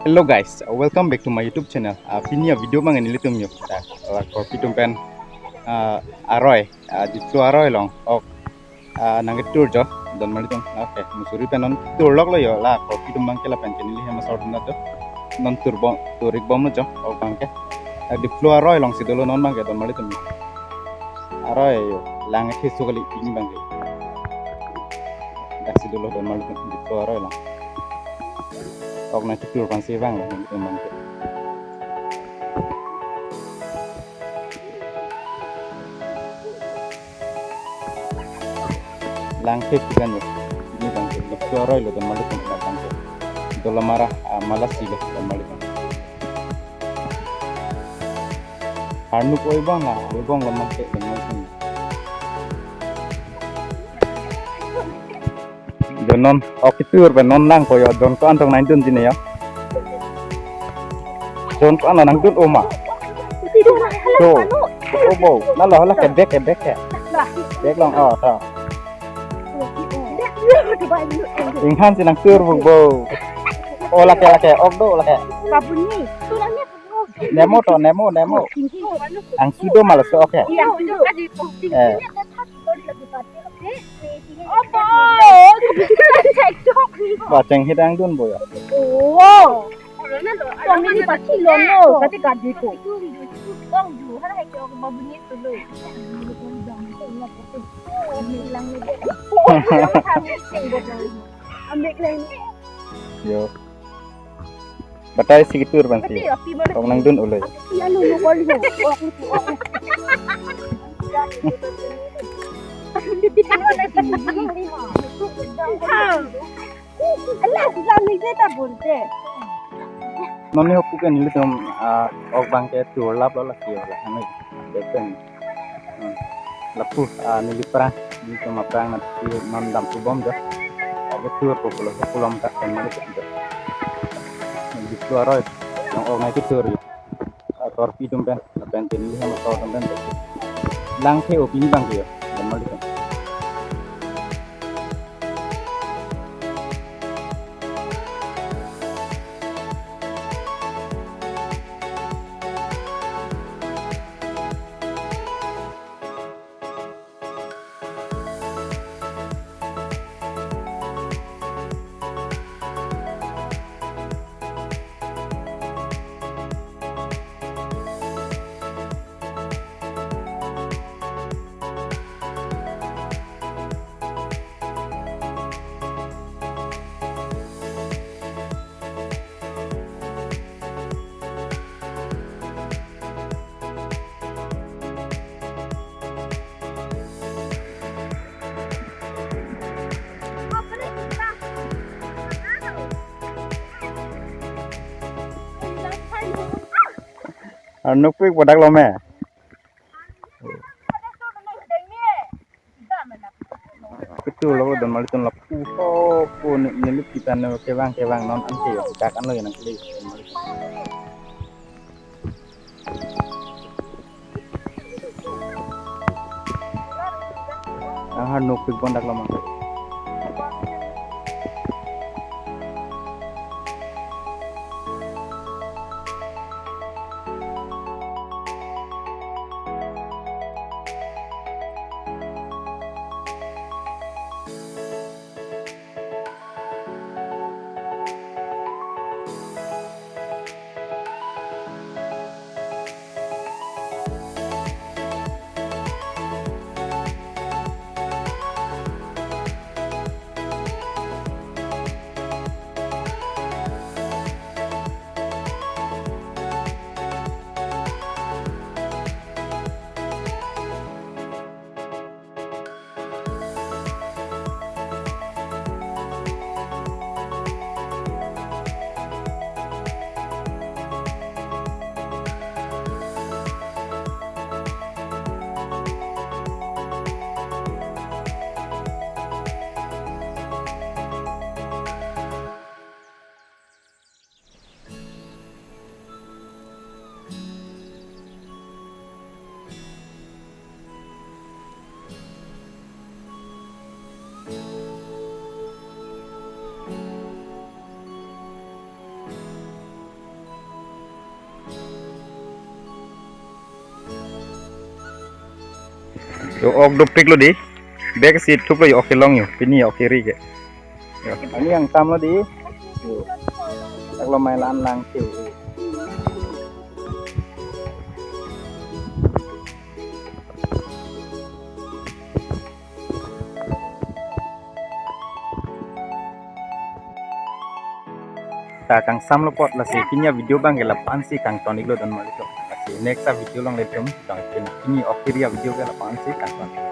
Hello guys, welcome back to my YouTube channel. Pinya video mang ini litum yuk. For pitum pen aroy, di tu aroy long. Ok, nangit tour jo. Don malitum. Oke, musuri pen on tour log lo yo lah. For pitum bang kela pen channel ini mas order nato. Non tour bom, tourik bom jo. Ok bang ke. Di flu aroy long sidolo non bang ke don malitum. Aroy yo, langit hisu kali ini bang ke. Dak sidolo don malitum di flu aroy long. Ok nanti tour pan bang lah bang ke. Langkit kan ya ini bang di suara lo dan malik untuk bang itu marah malas sih lo dan malik harnu koi bang lah bang lemah ke dan malik donon oke tur ben non lang koyo don ko antong nain dun sini ya don ko anak dun oma tuh oh nalo lah kebek ya bek long oh tau Inghan sinang tur bo. Oh lake ogdo lake. Babuni. Tulangnya Nemo to nemo. Ang sido malas to oke. Iya, Baceng hidang dun bo ya. oh. Tuan ini pasti lono, kata gajiku. Bang ju, hara hai kyo babuni tulu. Ambil lagi. Yo. Batai sigitur ban sih. Tong nang dun ulay. Iya lu kol lu. Allah sudah nih tak boleh. Noni hokku kan ini tuh ok bang ke tur lap lo lah kio lah anu deten. Lapu nili perang ini cuma perang nanti mandam tu bom dah. Oke tur pulau tak kan ini tu. Di suara yang orang itu tur ya. Torpedo pen, pen ini sama kau pen. Langke opini bang kio, dan malik. Nukpik bodak lo me. Betul lo dan malik ton lapu pun nilik kita nih kewang non anti ya kita kan lo yang nanti. Nukpik bodak lo mang. do ok do prik lo di back seat thup lo ok long yo pini ok ri ke ani yang sam lo di tak lo mai lan lang ke ta kang sam lo pot la se pinya video bang gelap ansi kang tonik lo dan malito next video long letum kang pini ok ri video gelap ansi kang ton